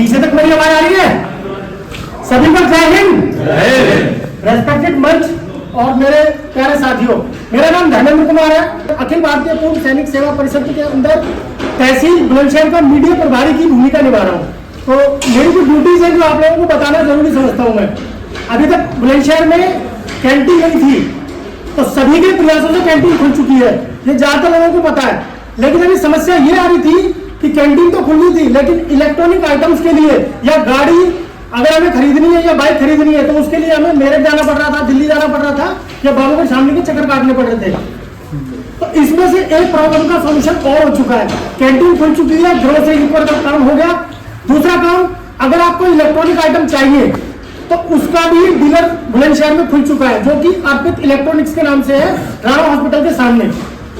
पीछे तक मेरी आवाज आ रही है? सभी को जय हिंद। रेस्पेक्टेड मंच और मेरे प्यारे साथियों, मेरा नाम धर्मेंद्र कुमार है। अखिल भारतीय पूर्व सैनिक सेवा परिषद के अंदर तहसील बुलंदशहर का मीडिया प्रभारी की भूमिका निभा रहा हूँ। तो मेरी जो ड्यूटीज है जो आप लोगों को बताना जरूरी समझता हूँ मैं। अभी तक बुलंदशहर में कैंटीन नहीं थी, तो सभी के प्रयासों से कैंटीन खुल चुकी है, ये ज्यादातर लोगों को पता है। लेकिन अभी समस्या ये आ रही थी कि कैंटीन तो खुली थी, लेकिन इलेक्ट्रॉनिक आइटम्स के लिए या गाड़ी अगर हमें खरीदनी है या बाइक खरीदनी है तो उसके लिए हमें मेरठ जाना पड़ रहा था, दिल्ली जाना पड़ रहा था या बाबूगढ़ शामली के चक्कर काटने पड़ रहे थे। तो इसमें से एक प्रॉब्लम का सॉल्यूशन और हो चुका है। कैंटीन खुल चुकी है, ग्रोसरी पर का काम हो गया। दूसरा काम, अगर आपको इलेक्ट्रॉनिक आइटम चाहिए तो उसका भी डीलर बुलंदशहर में खुल चुका है, जो कि अर्पित इलेक्ट्रॉनिक्स के नाम से है, राणा हॉस्पिटल के सामने।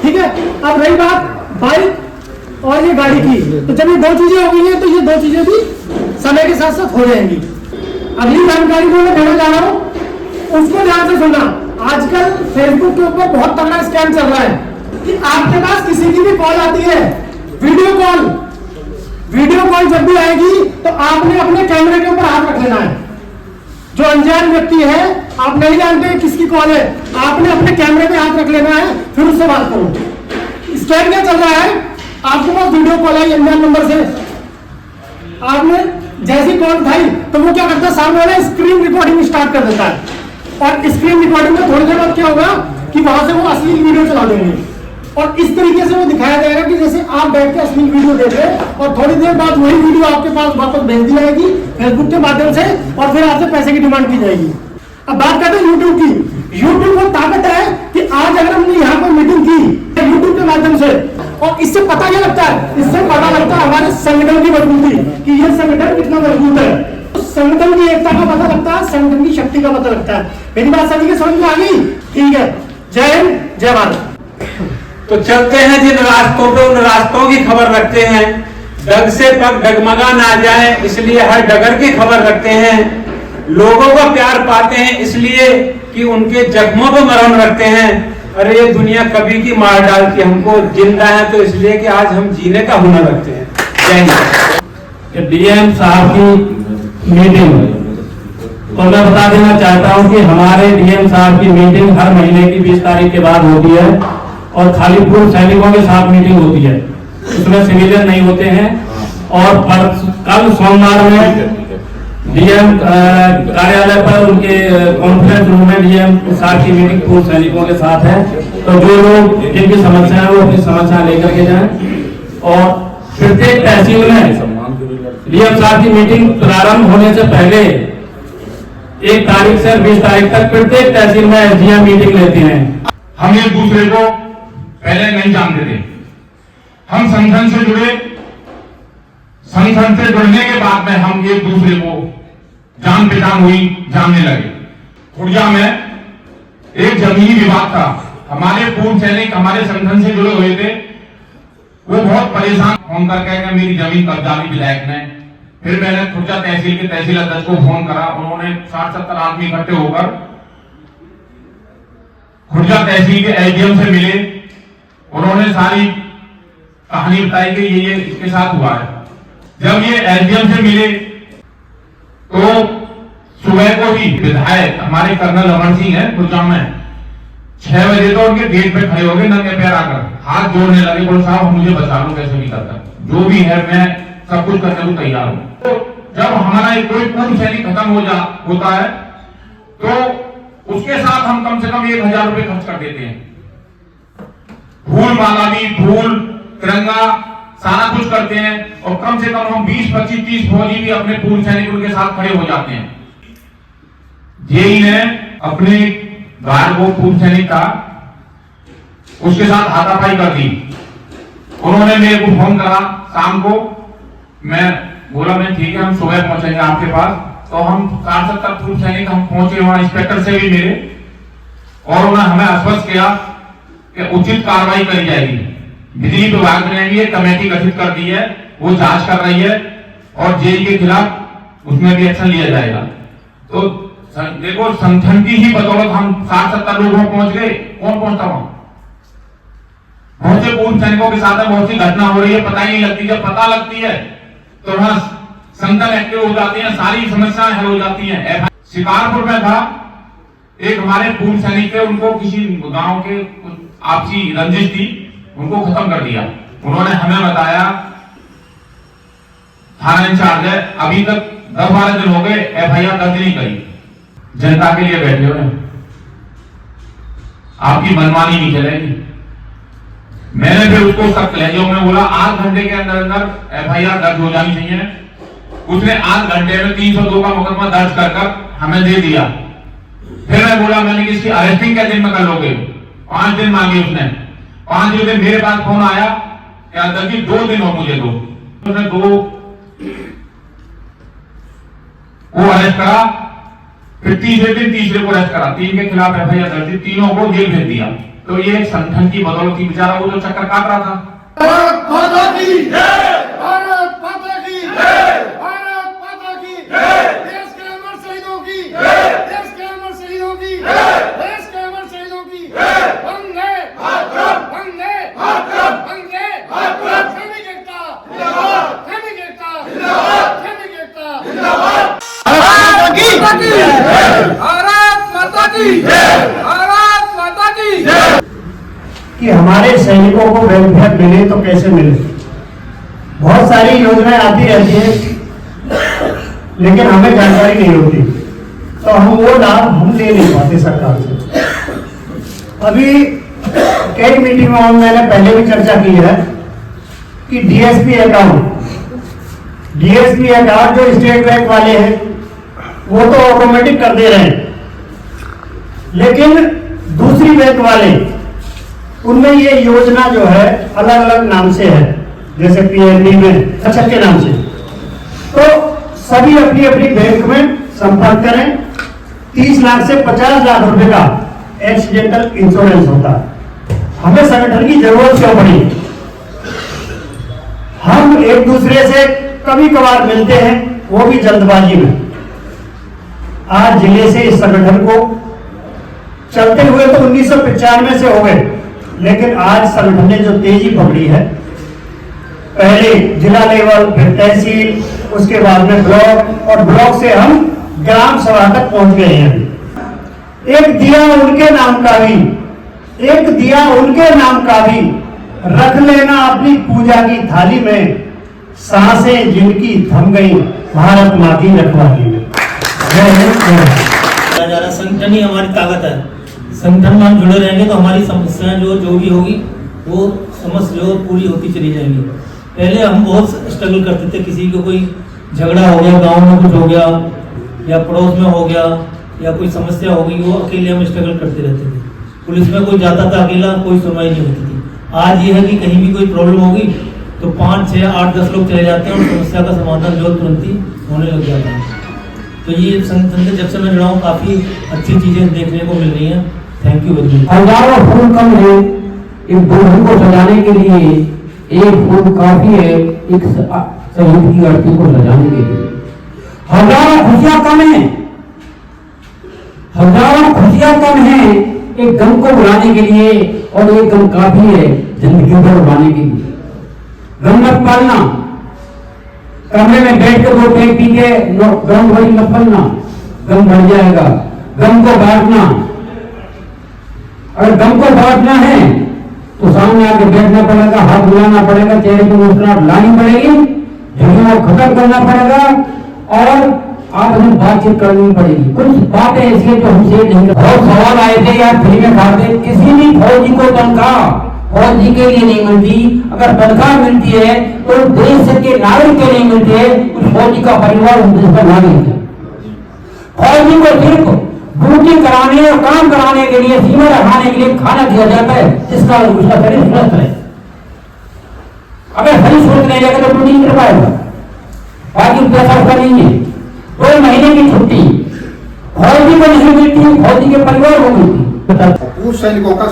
ठीक है, अब रही बात बाइक और ये गाड़ी की, तो जब ये दो चीजें हो गई हैं तो ये दो चीजें भी समय के साथ साथ हो जाएंगी। अगली जानकारी को मैं देना चाह रहा हूँ, उसको ध्यान से सुनना। आजकल फेसबुक के ऊपर बहुत तगड़ा स्कैम चल रहा है कि आपके पास किसी की भी कॉल आती है, वीडियो कॉल जब भी आएगी तो आपने अपने कैमरे के ऊपर हाथ रख लेना है। जो अनजान व्यक्ति है, आप नहीं जानते किसकी कॉल है, आपने अपने कैमरे पे हाथ रख लेना है, फिर उससे बात करो। स्कैम क्या चल रहा है, आपके पास वीडियो कॉल आई अनजान नंबर से, आपने जैसी कॉल उठाई तो वो क्या करता है, सामने वाला स्क्रीन रिकॉर्डिंग स्टार्ट कर देता है। और स्क्रीन रिकॉर्डिंग में थोड़ी देर बाद क्या होगा कि वहां से वो अश्लील वीडियो चला देंगे और इस तरीके से वो दिखाया जाएगा कि जैसे आप बैठ के अश्लील वीडियो देख रहे हैं, और थोड़ी देर बाद वही वीडियो आपके पास वापस भेज दी जाएगी फेसबुक के माध्यम से, और फिर आपसे पैसे की डिमांड की जाएगी। अब बात करते हैं यूट्यूब की। यूट्यूब वो ताकत है कि आज अगर हमने यहाँ पर मीटिंग की यूट्यूब के माध्यम से, और इससे पता क्या लगता है, इससे पता लगता है हमारे संगठन की मजबूती, कि ये संगठन कितना मजबूत है। संगठन की एकता का पता लगता है, संगठन की शक्ति का पता लगता है। मेरी बात सभी के समझ में आ गई? ठीक है, जय हिंद, जय भारत। तो चलते हैं जिन रास्तों पे, उन रास्तों की खबर रखते हैं। डग से पग डगमगा ना जाए, इसलिए हर डगर की खबर रखते हैं। लोगों का प्यार पाते हैं इसलिए कि उनके जख्मों पर मरहम रखते हैं। अरे ये दुनिया कभी की मार डालती, हमको जिंदा है तो इसलिए कि आज हम जीने का हुनर रखते हैं। जय हिंद। डीएम साहब की मीटिंग, तो मैं बता देना चाहता हूं कि हमारे डीएम साहब की मीटिंग हर महीने की 20 तारीख के बाद होती है, और खाली पूर्व सैनिकों के साथ मीटिंग होती है, उसमें सिविलियन नहीं होते हैं। और कल सोमवार में डीएम कार्यालय पर उनके कॉन्फ्रेंस रूम में डीएम साहब की मीटिंग पूर्व सैनिकों के साथ है। तो जो लोग जिनकी समस्या है वो अपनी समस्या लेकर के जाएं। और प्रत्येक तहसील में डीएम साहब की मीटिंग प्रारंभ होने से पहले 1 तारीख से 20 तारीख तक प्रत्येक तहसील में एसडीएम मीटिंग लेते हैं। हम एक दूसरे को पहले नहीं जानते थे, हम संगठन से जुड़े, संगठन से जुड़ने के बाद में हम एक दूसरे को जान पहचान हुई, जानने लगे। खुर्जा में एक जमीनी विवाद था, हमारे पूर्व सैनिक हमारे संगठन से जुड़े हुए थे, वो बहुत परेशान फोन करके मेरी जमीन कब्जा ली विधायक ने। फिर मैंने खुर्जा तहसील के तहसील अध्यक्ष को फोन करा, उन्होंने 60-70 आदमी इकट्ठे होकर खुर्जा तहसील के एसडीएम से मिले। उन्होंने सारी कहानी बताई कि ये इसके साथ हुआ है। जब ये एसडीएम से मिले तो सुबह को ही विधायक हमारे कर्नल अमर सिंह है खुर्जा में, 6 बजे तो उनके गेट पे खड़े हो गए, नंगे पैर आकर हाथ जोड़ने लगे, बोल साहब मुझे बचा लो, कैसे भी करता जो भी है मैं सब कुछ करने को तैयार हूं। तो जब हमारा कोई पूर्व सैनिक खत्म होता है तो उसके साथ हम कम से कम 1000 रुपए खर्च कर देते हैं। फूल माला भी, फूल, तिरंगा, सारा कुछ करते हैं, और कम से कम हम 20, 25, 30 फौजी भी अपने पूर्व सैनिक उनके साथ खड़े हो जाते हैं। जेई ने अपने गार्ड को पूर्व सैनिक का उसके साथ हाथापाई कर दी। उन्होंने मेरे को फोन करा शाम को, मैं बोला मैं ठीक है हम सुबह पहुंचेंगे आपके पास। तो हम 60-70 पूर्व सैनिक हम पहुंचे, वहां इंस्पेक्टर से भी मिले और उन्होंने हमें आश्वस्त किया कि उचित कार्रवाई करी जाएगी। बिजली विभाग ने भी एक कमेटी गठित कर दी है, वो जांच कर रही है और जेई के खिलाफ उसमें भी एक्शन लिया जाएगा। तो देखो संगठन की ही बदौलत हम 60-70 लोगों पहुंच गए। कौन पहुंचता वहां? बहुत से पूर्व सैनिकों के साथ बहुत सी घटना हो रही है, पता ही नहीं लगती। जब पता लगती है तो वहां तुरंत एक्टिव हो जाती हैं, सारी समस्याएं हल हो जाती हैं। शिकारपुर में था एक हमारे पूर्व सैनिक थे, उनको किसी गांव के आपसी रंजिश थी, उनको खत्म कर दिया। उन्होंने हमें बताया, थाना इंचार्ज है, अभी तक 10-12 दिन हो गए FIR दर्ज नहीं करी। जनता के लिए बैठे हो, आपकी मनमानी नहीं चलेगी। मैंने फिर उसको सख्त लहजे में बोला 8 घंटे के अंदर अंदर FIR दर्ज हो जानी चाहिए। उसने 8 घंटे में 302 का मुकदमा दर्ज कर हमें दे दिया। फिर मैं बोला, मैंने कि इसकी अरेस्टिंग क्या दिन में कर लोगे? 5 दिन मांगे उसने। 5 दिन मेरे पास फोन आया, क्या दर्जी 2 दिन हो मुझे दो। उसने 2 को अरेस्ट करा, फिर तीसरे दिन तीसरे को अरेस्ट करा, 3 के खिलाफ FIR दर्ज, तीनों को जेल भेज दिया। तो ये एक संगठन की बदौलत थी, बेचारा वो जो चक्कर काट रहा था। भारत माता की जय, भारत माता की जय, भारत माता की जय, देश के अमर शहीदों की जय, देश के अमर शहीदों की जय, देश के अमर शहीदों की जय। वंदे मातरम, वंदे मातरम, वंदे मातरम। सैनिक एकता जिंदाबाद, सैनिक एकता जिंदाबाद, सैनिक एकता जिंदाबाद। भारत माता की जय, भारत माता की जय, भारत माता की जय। कि हमारे सैनिकों को वेलफेयर मिले तो कैसे मिले। बहुत सारी योजनाएं आती रहती हैं, लेकिन हमें जानकारी नहीं होती, तो हम वो लाभ हम ले नहीं पाते सरकार से। अभी कई मीटिंगों में मैंने पहले भी चर्चा की है कि DSP अकाउंट जो स्टेट बैंक वाले हैं वो तो ऑटोमेटिक कर दे रहे हैं, लेकिन दूसरी बैंक वाले उनमें ये योजना जो है अलग अलग नाम से है, जैसे PNB में अच्छा के नाम से। तो सभी अपनी अपनी बैंक में संपर्क करें। 30 लाख से 50 लाख रुपए का एक्सीडेंटल इंश्योरेंस होता है। हमें संगठन की जरूरत क्यों पड़ी? हम एक दूसरे से कभी कभार मिलते हैं, वो भी जल्दबाजी में। आज जिले से इस संगठन को चलते हुए तो 1995 से हो गए, लेकिन आज संगठन ने जो तेजी पकड़ी है, पहले जिला लेवल, फिर तहसील, उसके बाद में ब्लॉक, और ब्लॉक से हम ग्राम सभा तक पहुंच गए हैं। एक दिया उनके नाम का भी, एक दिया उनके नाम का भी रख लेना अपनी पूजा की थाली में, सांसें जिनकी थम गई भारत माँ की रखवाली में। संगठन ही हमारी ताकत है। संगठन में हम जुड़े रहेंगे तो हमारी समस्याएं जो भी होगी वो समस्या जो पूरी होती चली जाएंगी। पहले हम बहुत स्ट्रगल करते थे, किसी को कोई झगड़ा हो गया, गांव में कुछ हो गया या पड़ोस में हो गया या कोई समस्या हो गई, वो अकेले हम स्ट्रगल करते रहते थे। पुलिस में कोई जाता था अकेला, कोई सुनवाई नहीं होती थी। आज ये है कि कहीं भी कोई प्रॉब्लम होगी तो 5, 6, 8, 10 लोग चले जाते हैं और समस्या का समाधान जो तुरंत ही होने लग जाता है। तो ये संगठन से जब से मैं जुड़ा हूँ काफ़ी अच्छी चीज़ें देखने को मिल रही हैं। Thank you very much. हजारों फूल कम है एक दुल्हन को सजाने के लिए, एक फूल काफी है एक शहीद की अर्थी को सजाने के लिए। हजारों खुशियां कम है, हजारों खुशियां कम है एक गम को बुलाने के लिए, और एक गम काफी है जिंदगी को बुलाने के लिए। गम मत पालना, कमरे में बैठ कर 2 पेट पी के गम वही मत पालना, गम बढ़ जाएगा। गम को बांटना, अगर गम को बांटना है तो सामने आके बैठना पड़ेगा, हाथ मिलाना पड़ेगा, चेहरे पर मुस्कुराहट लानी पड़ेगी, झुर्रियों को खत्म करना पड़ेगा और आपस में बातचीत करनी पड़ेगी। कुछ बातें ऐसी है जो हमसे नहीं कर। बहुत सवाल आए थे यार, फ्री में खाते, किसी भी फौजी को तनख्वाह फौजी के लिए नहीं मिलती। अगर तनख्वाह मिलती है तो देश के नागरिक के लिए मिलती है, उस फौजी का परिवार उस देश का नागरिक है। फौजी को सिर्फ ड्यूटी कराने और काम कराने के लिए, सीमा रखाने के लिए खाना दिया जाता है जिसका उसका शरीर स्वस्थ है। अगर शरीर स्वस्थ नहीं रहेगा तो ड्यूटी नहीं कर पाएगा, बाकी पैसा उसका नहीं है। 2 महीने की छुट्टी फौजी को नहीं मिलती, फौजी के परिवार को मिलती। पूर्व सैनिकों का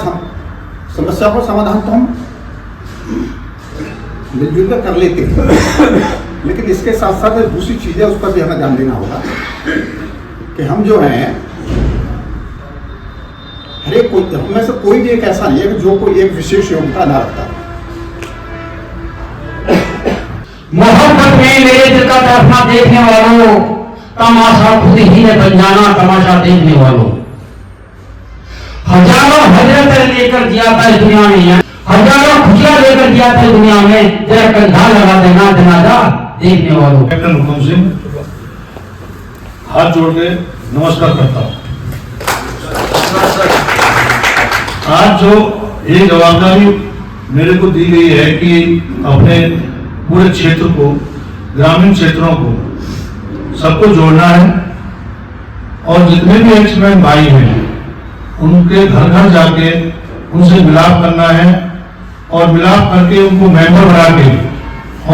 समस्या को समाधान तो हम मिलजुल कर लेते हैं, लेकिन इसके साथ साथ दूसरी चीजें उस पर भी हमें ध्यान देना होगा कि हम जो हैं हर एक में से कोई भी एक ऐसा नहीं है कि जो कोई एक विशेष योग्यता ना रखता। मोहब्बत में मेरे दिल का तड़पना देखने वालों, तमाशा खुद ही ने बन जाना तमाशा देखने वालों। हजारों हजरत लेकर दिया था इस दुनिया में, हजारों खुशियां लेकर दिया था इस दुनिया में, जरा कंधा लगा देना जनाजा देखने वालों। कैप्टन हुकुम सिंह हाथ जोड़ के नमस्कार करता हूँ। आज जो ये जवाबदारी मेरे को दी गई है कि अपने पूरे क्षेत्र को, ग्रामीण क्षेत्रों को, सबको जोड़ना है और जितने भी एक्समैन भाई हैं उनके घर घर जाके उनसे मिलाप करना है और मिलाप करके उनको मेंबर बना के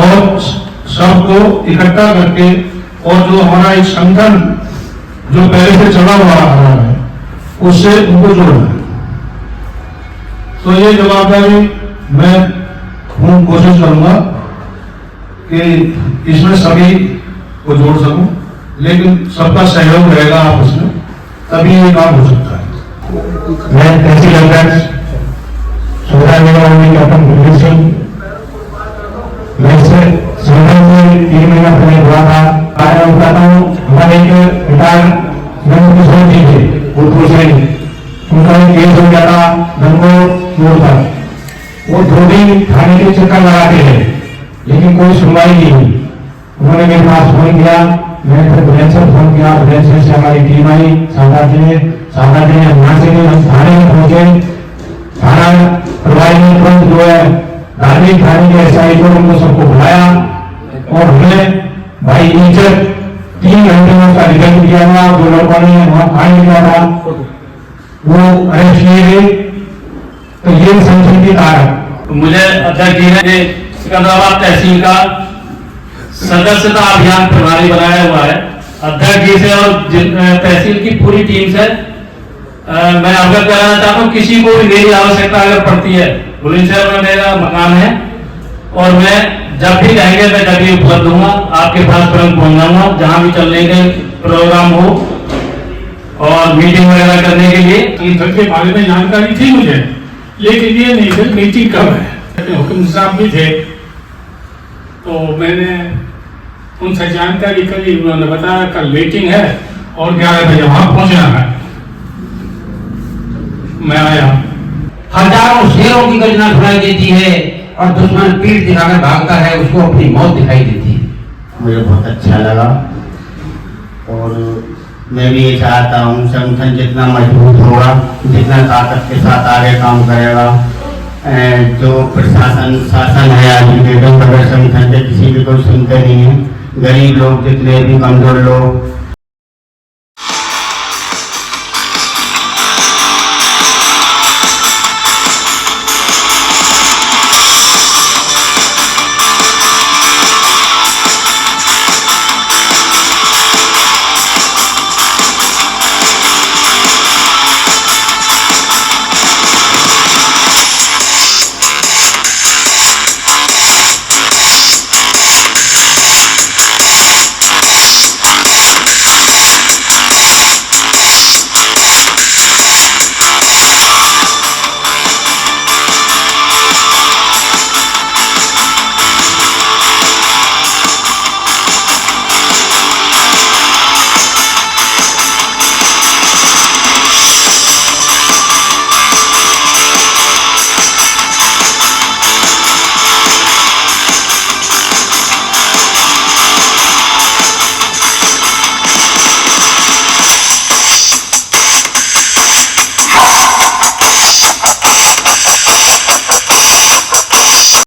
और सबको इकट्ठा करके और जो हमारा एक संगठन जो पहले से चला हुआ आ रहा है उससे उनको जोड़ना है। तो ये जवाबदारी मैं कोशिश करूंगा कि इसमें सभी को जोड़ सकूं, लेकिन सबका सहयोग रहेगा आपस में, तभी ये काम हो सकता है। मैं तहसील अध्यक्ष सुविधा निगम कैप्टन कुलदीप सिंह, मैं इससे संगठन से 3 महीना पहले हुआ था। कार्य बताता हूँ, हमारे एक रिटायर किशोर जी थे उदयपुर से, उनका एक केस हो गया था गंगो मोड़ पर। वो 2 दिन थाने के चक्कर लगाते हैं लेकिन कोई सुनवाई नहीं हुई। उन्होंने मेरे पास फोन किया, मैंने फिर बुलेंसर फोन किया, बुलेंसर से हमारी टीम आई, सादा जी ने वहां से हम थाने में पहुंचे। थाना प्रभारी ने तुरंत जो है धार्मिक थाने के एसआई को उनको सबको बुलाया और हमने भाई इज्जत 3 घंटे में उसका रिजल्ट दिया हुआ। 2 लोगों ने वहां फाइन लिया था, वो अरेस्ट किए गए। तो ये संसदीय कारक मुझे अध्यक्ष जी ने सिकंदराबाद तहसील का सदस्यता अभियान प्रणाली बनाया हुआ है। अध्यक्ष जी से और तहसील की पूरी टीम से मैं अवगत कराना चाहता हूँ, किसी को भी मेरी आवश्यकता अगर पड़ती है, बुलंदशहर में मेरा मकान है और मैं जब भी कहेंगे मैं जब भी उपलब्ध हूँ, आपके पास तुरंत पहुंच जाऊंगा जहां भी चलने के प्रोग्राम हो और मीटिंग वगैरह करने के लिए। संगठन के बारे में जानकारी थी मुझे, लेकिन ये नहीं थी मीटिंग कब है। हुक्म साहब भी थे तो मैंने उनसे जानकारी करी, उन्होंने बताया कल मीटिंग है और 11 बजे वहां पहुंचना है। मैं आया। हजारों शेरों की गर्जना सुनाई देती है और दुश्मन पीठ दिखाकर भागता है, उसको अपनी मौत दिखाई देती है। मुझे बहुत अच्छा लगा और मैं भी ये चाहता हूँ संगठन जितना मजबूत होगा, जितना ताकत के साथ आगे काम करेगा, जो प्रशासन शासन है आदमी के बगैर संगठन के किसी भी कोई सुनते नहीं है। गरीब लोग, जितने भी कमजोर लोग,